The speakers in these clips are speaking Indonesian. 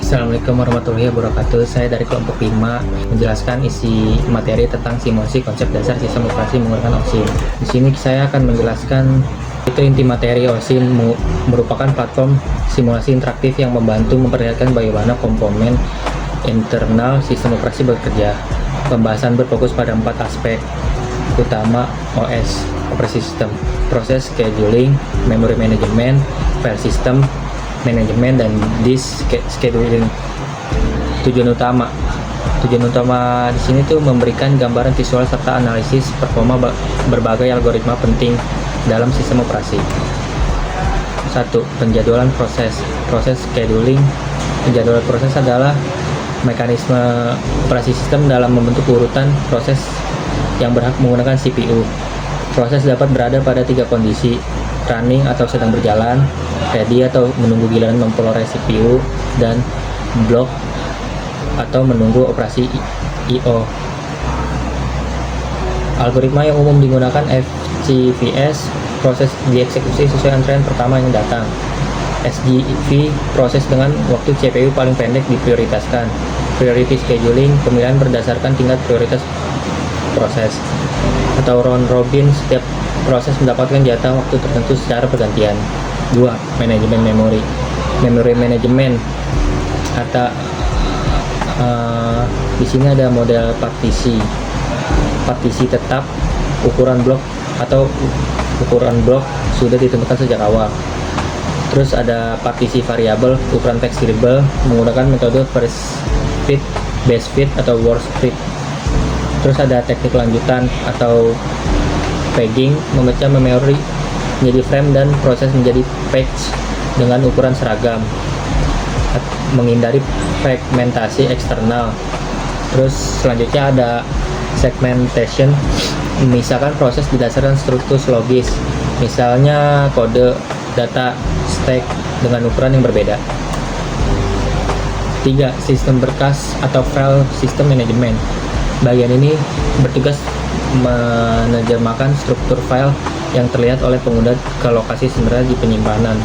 Assalamualaikum warahmatullahi wabarakatuh. Saya dari kelompok 5 menjelaskan isi materi tentang simulasi konsep dasar sistem operasi menggunakan OSINT. Di sini saya akan menjelaskan itu inti materi. OSINT merupakan platform simulasi interaktif yang membantu memperlihatkan bagaimana komponen internal sistem operasi bekerja. Pembahasan berfokus pada 4 aspek utama OS, operasi sistem, proses scheduling, memory management, file system manajemen, dan disk scheduling. Tujuan utama di sini tuh memberikan gambaran visual serta analisis performa berbagai algoritma penting dalam sistem operasi. 1. Penjadwalan proses scheduling. Penjadwalan proses adalah mekanisme operasi sistem dalam membentuk urutan proses yang berhak menggunakan CPU. Proses dapat berada pada 3 kondisi: running atau sedang berjalan, ready atau menunggu giliran memperoleh CPU, dan block atau menunggu operasi I/O. Algoritma yang umum digunakan FCVS, proses dieksekusi sesuai antrean pertama yang datang. SGV, proses dengan waktu CPU paling pendek diprioritaskan. Priority scheduling, pemilihan berdasarkan tingkat prioritas proses. Atau round robin, setiap proses mendapatkan jatah waktu tertentu secara bergantian. 2. Manajemen memori. Memory management atau di sini ada model partisi tetap, ukuran blok sudah ditentukan sejak awal. Terus ada partisi variabel, ukuran fleksibel menggunakan metode first fit, best fit, atau worst fit. Terus ada teknik lanjutan atau pegging, memecah memori menjadi frame dan proses menjadi patch dengan ukuran seragam, menghindari fragmentasi eksternal. Terus selanjutnya ada segmentation, memisahkan proses berdasarkan struktur logis, misalnya kode, data, stack dengan ukuran yang berbeda. 3. Sistem berkas atau file system management. Bagian ini bertugas menerjemahkan struktur file yang terlihat oleh pengguna ke lokasi sebenarnya di penyimpanan.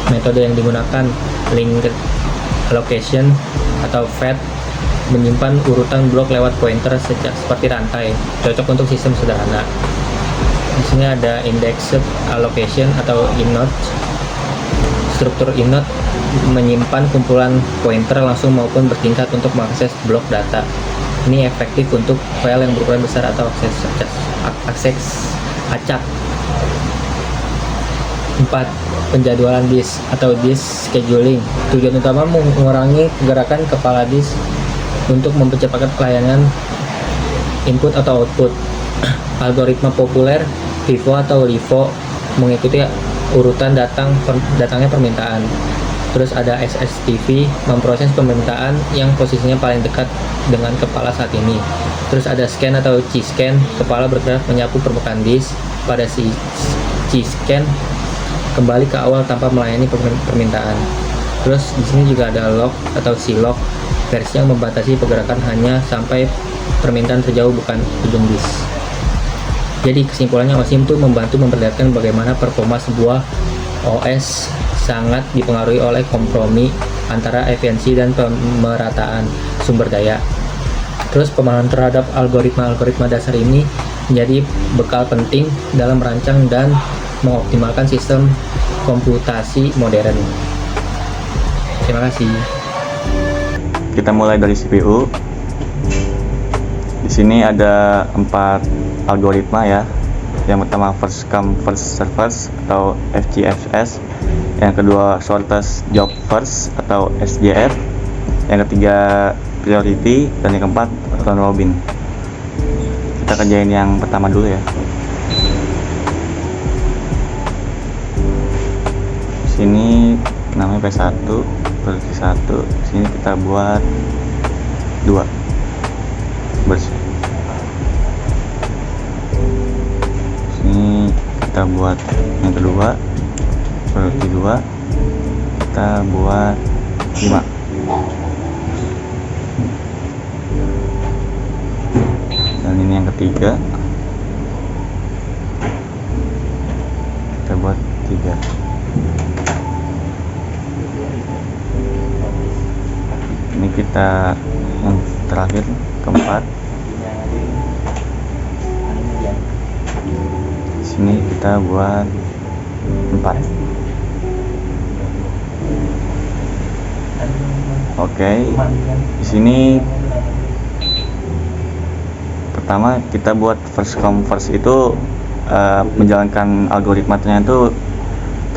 Metode yang digunakan linked allocation atau FAT, menyimpan urutan blok lewat pointer seperti rantai, cocok untuk sistem sederhana. Di sini ada indexed allocation atau inode. Struktur inode menyimpan kumpulan pointer langsung maupun bertingkat untuk mengakses blok data. Ini efektif untuk file yang berukuran besar atau akses acak. 4. Penjadwalan disk atau disk scheduling. Tujuan utama mengurangi gerakan kepala disk untuk mempercepat pelayanan input atau output. Algoritma populer FIFO atau LIFO mengikuti urutan datangnya permintaan. Terus ada SSTV, memproses permintaan yang posisinya paling dekat dengan kepala saat ini. Terus ada scan atau C-scan, kepala bergerak menyapu permukaan disk. Pada C-scan kembali ke awal tanpa melayani permintaan. Terus di sini juga ada lock atau C-lock, versi yang membatasi pergerakan hanya sampai permintaan terjauh, bukan ujung disk. Jadi kesimpulannya, OSINT itu membantu memperlihatkan bagaimana performa sebuah OS sangat dipengaruhi oleh kompromi antara efisiensi dan pemerataan sumber daya. Terus pemahaman terhadap algoritma dasar ini menjadi bekal penting dalam merancang dan mengoptimalkan sistem komputasi modern. Terima kasih. Kita mulai dari CPU. Di sini ada 4 algoritma ya. Yang pertama first come first servers atau FCFS, yang kedua shortest job first atau SJF, yang ketiga priority, dan yang keempat round robin. Kita kerjain yang pertama dulu ya. Sini namanya P1, priority 1. Sini kita buat 2 bersih. Ini kita buat yang kedua, priority 2, kita buat 5. Dan ini yang ketiga, kita buat 3. kita yang terakhir keempat. Sini kita buat 4. Oke, di sini pertama kita buat first come first itu menjalankan algoritmanya itu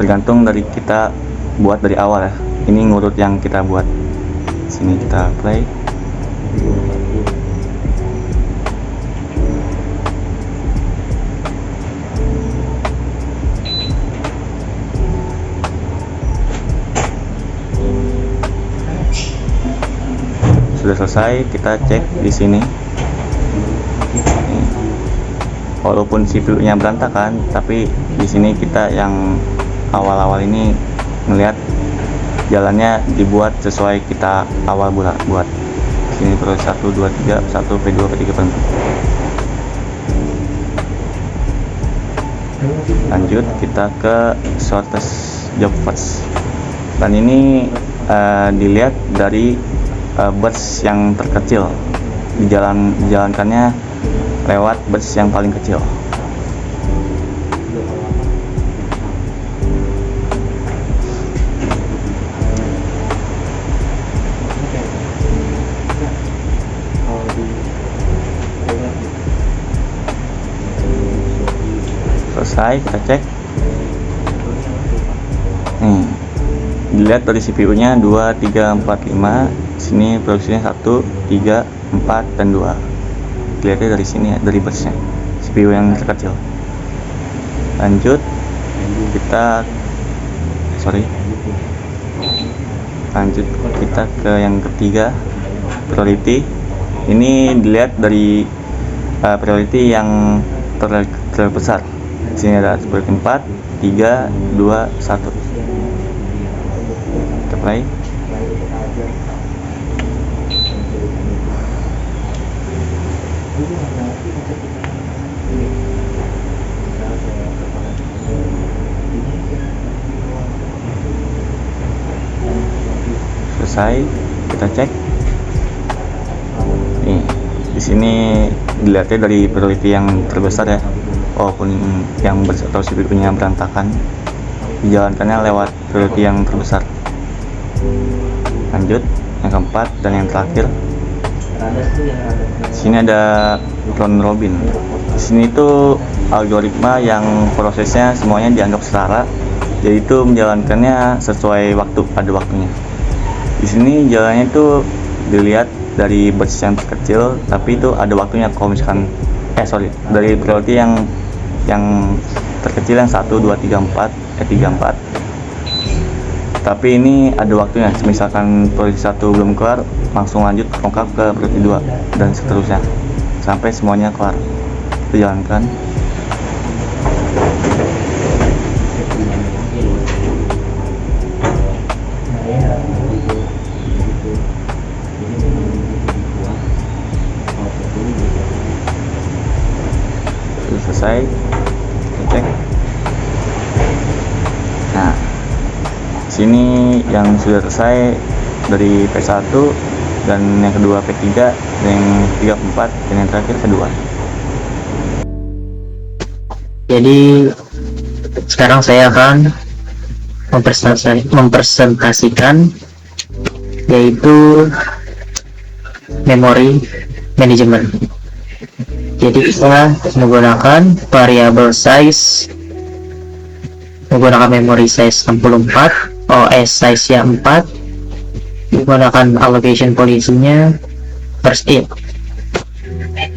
tergantung dari kita buat dari awal ya. Ini ngurut yang kita buat. Sini kita play. Sudah selesai, kita cek di sini. Walaupun CPU-nya berantakan, tapi di sini kita yang awal-awal ini melihat jalannya dibuat sesuai kita awal buat. Sini proses 1 2 3 1 P2 P3 P4. Lanjut kita ke shortest job first. Dan ini dilihat dari burst yang terkecil, dijalankannya lewat burst yang paling kecil. Selesai, kita cek. Dilihat dari CPU-nya 2 3 4 5. Sini produksinya 1 3 4 dan 2. Dilihatnya dari sini ya, dari busnya CPU yang terkecil. Lanjut kita ke yang ketiga, priority. Ini dilihat dari priority yang terbesar. Di sini ada priority 4 3 2 1. Kita play. Selesai, kita cek. Nih, di sini dilihatnya dari priority yang terbesar ya. Walaupun yang atau CPU-nya berantakan, dijalankannya lewat priority yang terbesar. Lanjut yang keempat dan yang terakhir. Di sini ada round robin. Di sini itu algoritma yang prosesnya semuanya dianggap setara, yaitu menjalankannya sesuai waktu, pada waktunya. Di sini jalannya itu dilihat dari burst yang kecil, tapi itu ada waktunya. Kalau misalkan dari priority yang terkecil yang 1 2 3 4 3 4. Tapi ini ada waktunya. Misalkan priority 1 belum kelar, langsung lanjut lengkap ke priority 2 dan seterusnya sampai semuanya kelar. Dijalankan. Sudah selesai, cek. Nah, sini yang sudah selesai dari P1 dan yang kedua P3 dan yang ketiga P4 dan yang terakhir kedua. Jadi sekarang saya akan mempresentasikan yaitu memory management. Jadi kita menggunakan variable size, menggunakan memory size 64, OS size nya 4, menggunakan allocation policy-nya first in.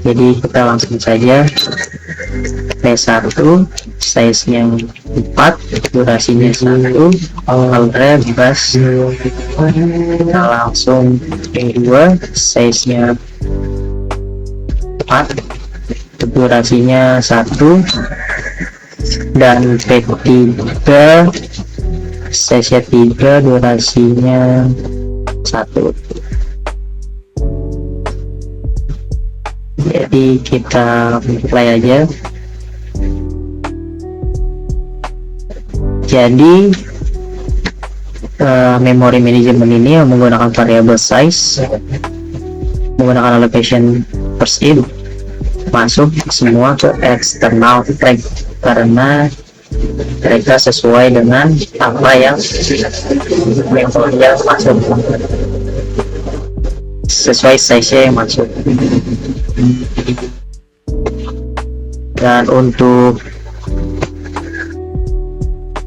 Jadi kita langsung saja P1 size nya 4, durasinya 1, alre bebas. Kita langsung P2 size nya 4, durasinya 1, dan P3 size nya 3, durasinya 1. Jadi kita mulai aja. Jadi memory management ini menggunakan variable size, menggunakan allocation first in, masuk semua ke external flag karena mereka sesuai dengan apa yang memori yang masuk, sesuai size yang masuk. Dan untuk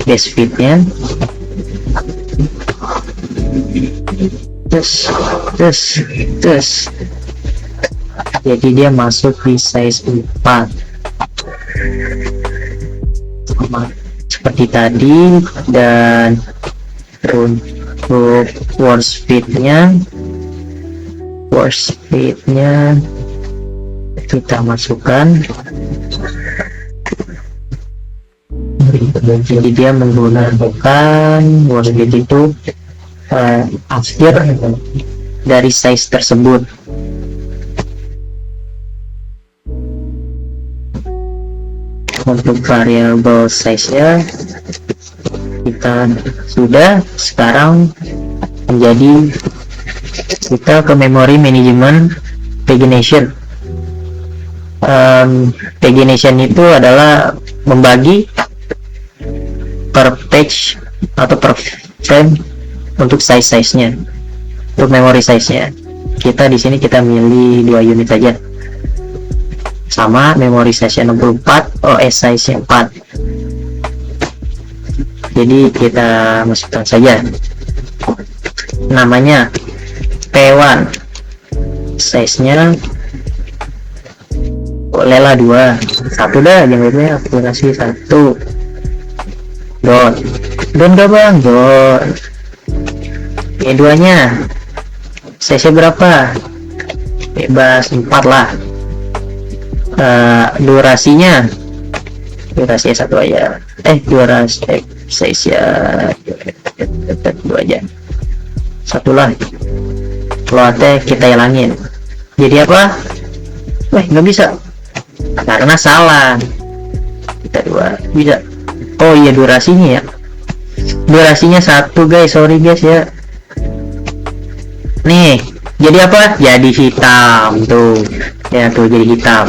base fit-nya jadi dia masuk di size 4 sama seperti tadi. Dan untuk worst fit-nya kita masukkan, jadi dia menggunakan worst fit itu akhir dari size tersebut. Untuk variable size-nya kita sudah. Sekarang menjadi kita ke memory management pagination. Pagination itu adalah membagi per page atau per frame untuk size-nya. Untuk memory size-nya kita di sini kita milih 2 unit saja, sama memory size-nya 64, OS size-nya 4. Jadi kita masukkan saja namanya P1, size-nya bolehlah 2, 1 dah, jangan aku kasih 1 dot gak bang, dot. P2 nya size berapa? Bebas 4 lah. Durasinya 1 aja, durasi size ya 2 aja, 1 lah. Floatnya kita hilangin, jadi apa? Nggak bisa karena salah. Kita 2 bisa. Oh iya, durasinya 1 guys, sorry guys ya. Nih jadi apa? Jadi hitam tuh ya, tuh jadi hitam.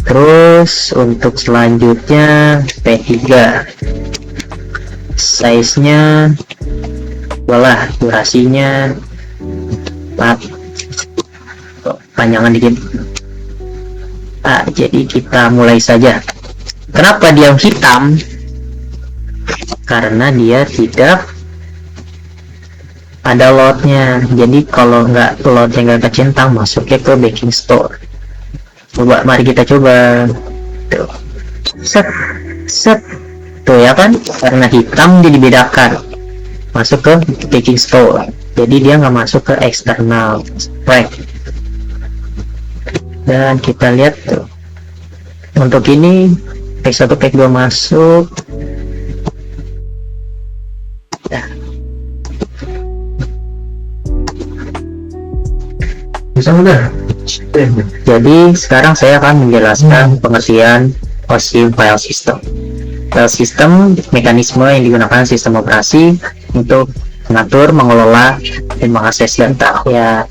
Terus untuk selanjutnya P3, size nya bola, durasinya 4, panjangan dikit. Jadi kita mulai saja. Kenapa dia hitam? Karena dia tidak ada loadnya. Jadi kalau loadnya nggak kecentang, masuknya ke backing store. Coba, mari kita coba. Tuh, set tuh ya kan, karena hitam jadi dibedakan, masuk ke backing store. Jadi dia nggak masuk ke external rack. Dan kita lihat tuh, untuk ini pack 1 pack 2 masuk. Jadi sekarang saya akan menjelaskan pengertian OSIM file system. File system mekanisme yang digunakan sistem operasi untuk mengatur, mengelola, dan mengakses data ya,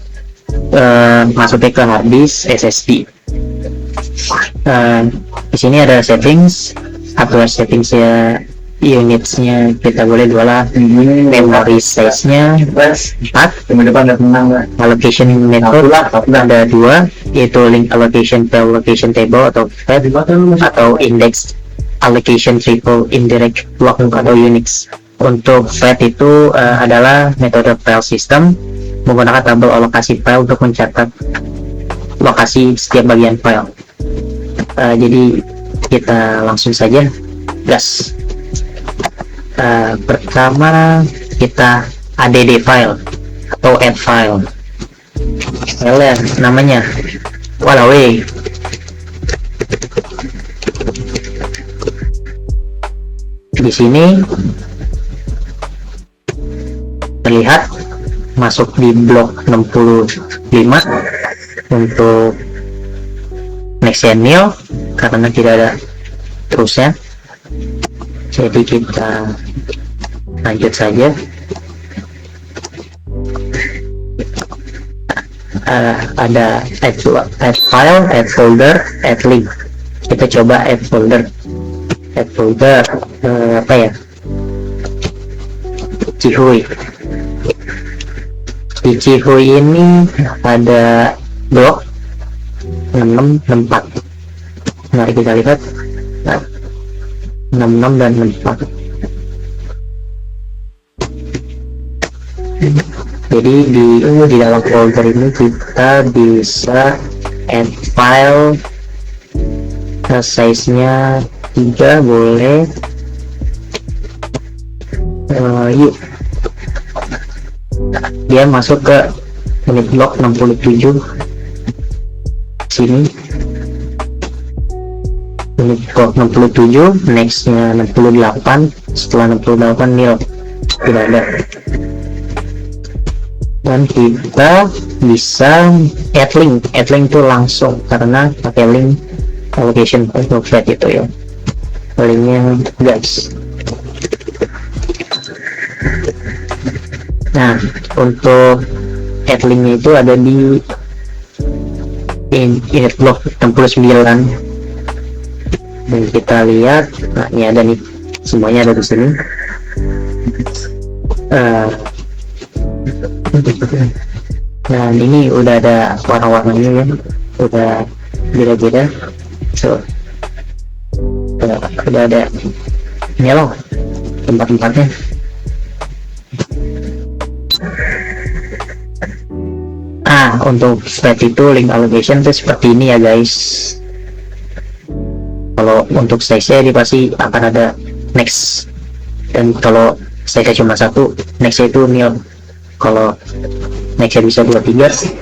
masuknya ke hard disk SSD. Di sini ada settings, ya, unitsnya kita boleh 2 lah, memory size nya 4, allocation method ada 2, yaitu link allocation file allocation table atau FAT, atau index allocation triple indirect block atau Unix. Untuk FAT itu adalah metode file system menggunakan tabel alokasi file untuk mencatat lokasi setiap bagian file. Jadi kita langsung saja gas. Pertama kita add file atau add file namanya Wallaway. Di sini terlihat masuk di blok 65 untuk next nil karena tidak ada terusnya. Jadi kita Lanjut saja. Ada add file, add folder, add link. Kita coba add folder. Apa ya? Cihuy. Di Cihuy ini ada blok 6664. Mari kita lihat. 66 dan 64. Jadi di dalam folder ini kita bisa add file, size-nya 3 boleh. Yuk, dia masuk ke unit block 67 sini. Unit block 67, next-nya 68, setelah 68 nil, tidak ada. Dan kita bisa add link itu langsung karena pakai link allocation untuk flat itu ya, linknya guys. Nah, untuk add linknya itu ada di unit block 69 dan kita lihat, nah ini ada nih, semuanya ada di sini. Nah ini udah ada warna-warnanya ya, udah beda-beda. So udah ada ini loh tempat-tempatnya. Untuk flat itu link allocation itu seperti ini ya guys. Kalau untuk size-nya ini pasti akan ada next, dan kalau size cuma satu, next-nya itu nil. Kalau next-nya bisa 23,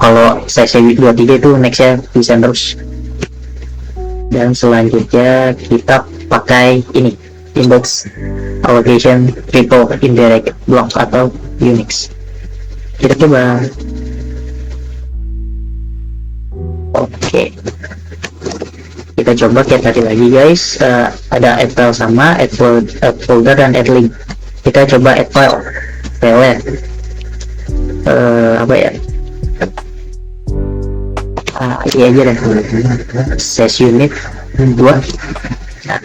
kalau size 23 itu next-nya bisa terus. Dan selanjutnya kita pakai ini, index allocation triple indirect block atau Unix. Kita coba. Oke, kita coba kayak tadi lagi guys. Ada add file sama add folder dan add link. Kita coba add file apa ya, ini aja deh, size unit 2. Nah,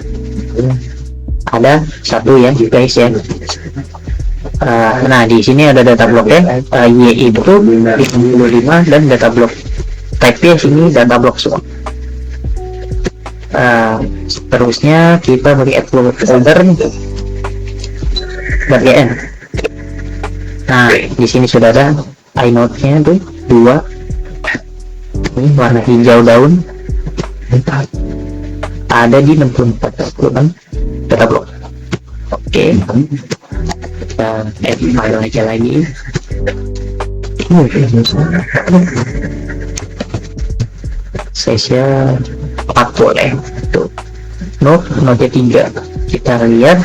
ada satu ya guys ya. Nah di sini ada data blocknya, Y itu 55 dan data block type-nya sini data block semua. Terusnya kita beri add folder bagian. Nah di sini sudah ada inode-nya tuh 2, ini warna hijau daun, ada di 64 data block. Oke, kita add file aja lagi. Size-nya 4 boleh tuh. Node 3 kita lihat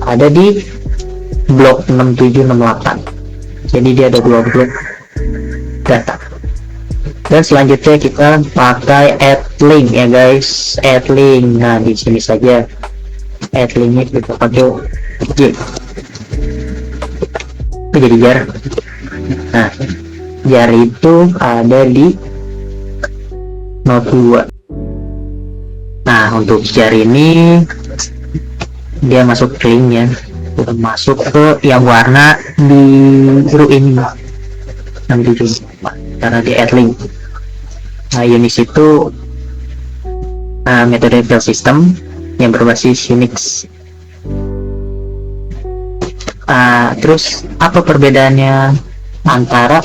ada di blok 6768. Jadi dia ada 2 blok data. Dan selanjutnya kita pakai add link ya guys, add link. Nah di sini saja add linknya kita pakai J. Itu jadi jar. Nah jar itu ada di node 2. Nah untuk jar ini dia masuk ke link ya, masuk ke yang warna biru ini, yang biru karena di add link. Nah Unix itu metode file system yang berbasis Unix. Terus apa perbedaannya antara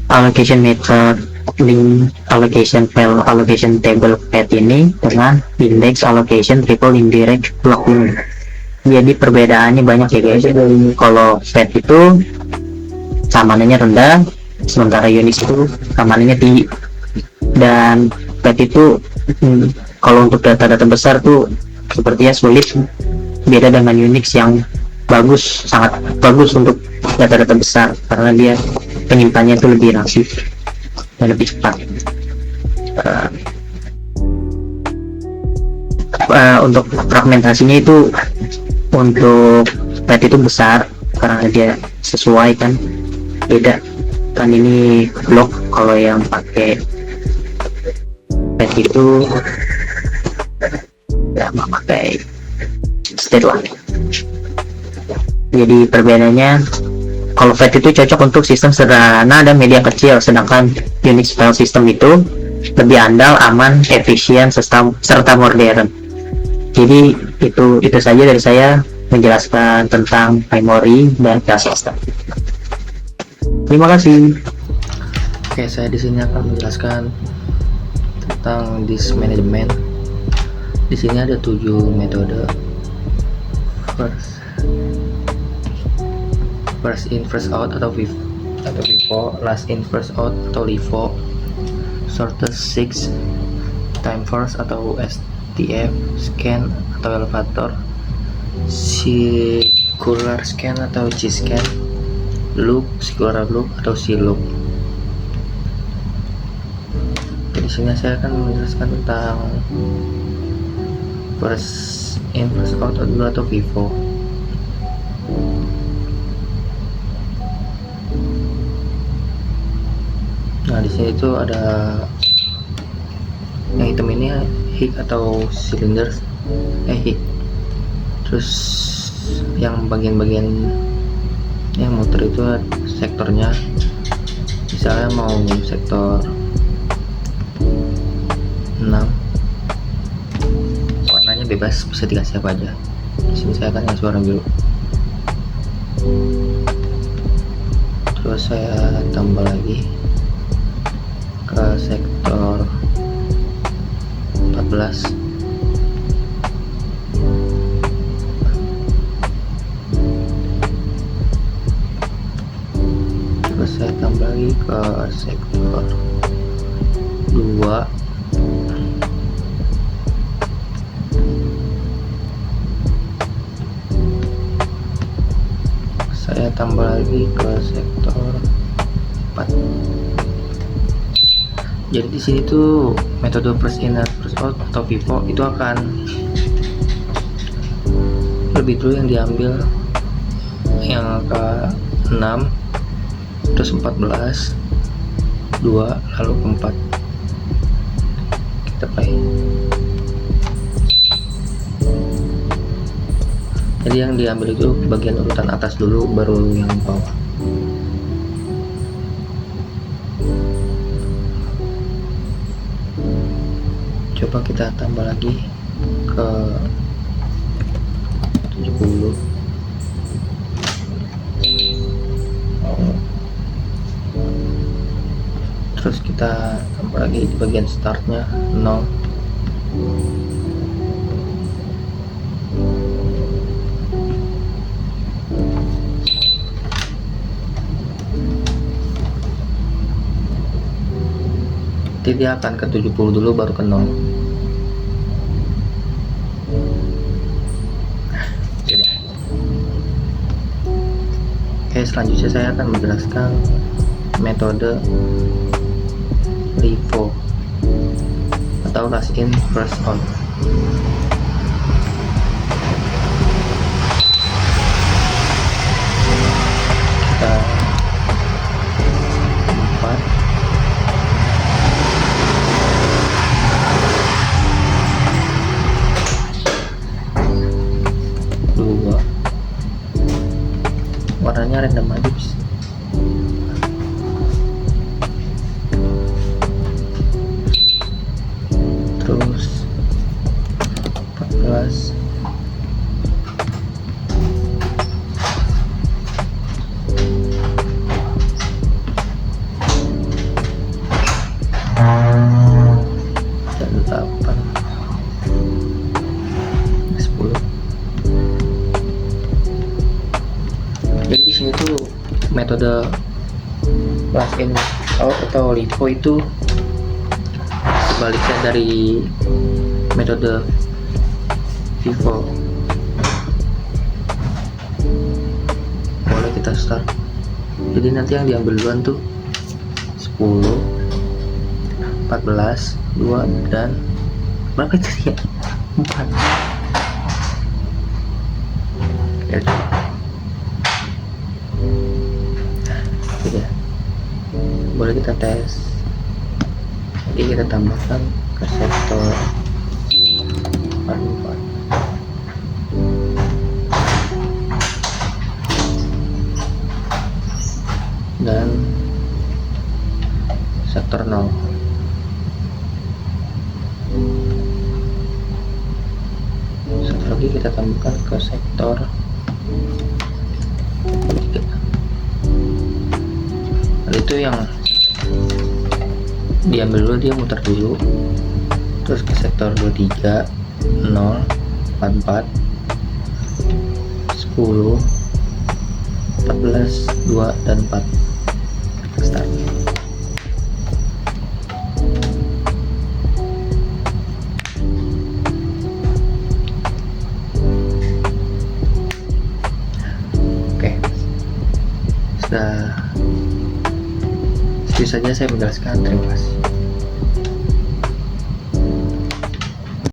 allocation method, link allocation, file allocation, table path ini dengan index allocation triple indirect block ini? Jadi perbedaannya banyak ya guys. Kalau path itu keamanannya rendah, sementara Unix itu keamanannya tinggi. Dan path itu kalau untuk data-data besar tuh sepertinya sulit, beda dengan Unix yang bagus, sangat bagus untuk data-data besar karena dia penyimpanannya itu lebih rapi dan lebih cepat. untuk fragmentasinya itu untuk pet itu besar karena dia sesuai kan, beda kan ini blok. Kalau yang pakai pet itu ya memakai state lah. Jadi perbedaannya, kalau FAT itu cocok untuk sistem sederhana dan media kecil, sedangkan Unix file system itu lebih andal, aman, efisien, serta modern. Jadi itu saja dari saya menjelaskan tentang memory dan file system. Terima kasih. Oke, saya di sini akan menjelaskan tentang disk management. Di sini ada 7 metode. First in first out atau FIFO, last in first out atau LIFO, shortest 6, time first atau STF, scan atau elevator, circular scan atau G-scan, loop, circular loop atau C-loop. Di sini saya akan menjelaskan tentang first in first out atau FIFO. Nah, di sini itu ada yang hitam ini heat atau cylinders, heat. Terus yang bagian-bagian yang motor itu sektornya, misalnya mau sektor 6, warnanya bebas, bisa dikasih apa aja. Di sini saya akan kasih warna biru. Terus saya tambah lagi ke sektor 14. Terus saya tambah lagi ke sektor 2. Saya tambah lagi ke sektor 4. Jadi di sini tuh metode first in first out atau FIFO itu akan lebih dulu yang diambil yang angka 6, terus 14, 2, lalu ke 4. Kita play. Jadi yang diambil itu bagian urutan atas dulu, baru yang bawah. Coba kita tambah lagi ke 70. Terus kita tambah lagi di bagian startnya 0. Nanti dia akan ke 70 dulu baru ke 0. Oke, selanjutnya saya akan menjelaskan metode LIFO atau last in first out. Kita 4, 2, warnanya random aja bisa. Terus 14, dan 8, 10. Jadi di sini tuh metode last in out atau LIFO itu sebaliknya dari metode FIFO. Boleh kita start. Jadi nanti yang diambil duluan tuh 10, 14, 2, dan berapa itu ya? 4. Ya, ya. Boleh kita tes. Jadi kita tambahkan ke sektor 4 dan sektor 0. Satu lagi kita tambahkan ke sektor 3. Hal itu yang diambil dulu, dia muter dulu, terus ke sektor 23, 0, 44, 10, 14, 2, dan 4. Start. Oke, sudah. Itu saja saya menjelaskan. Terima kasih.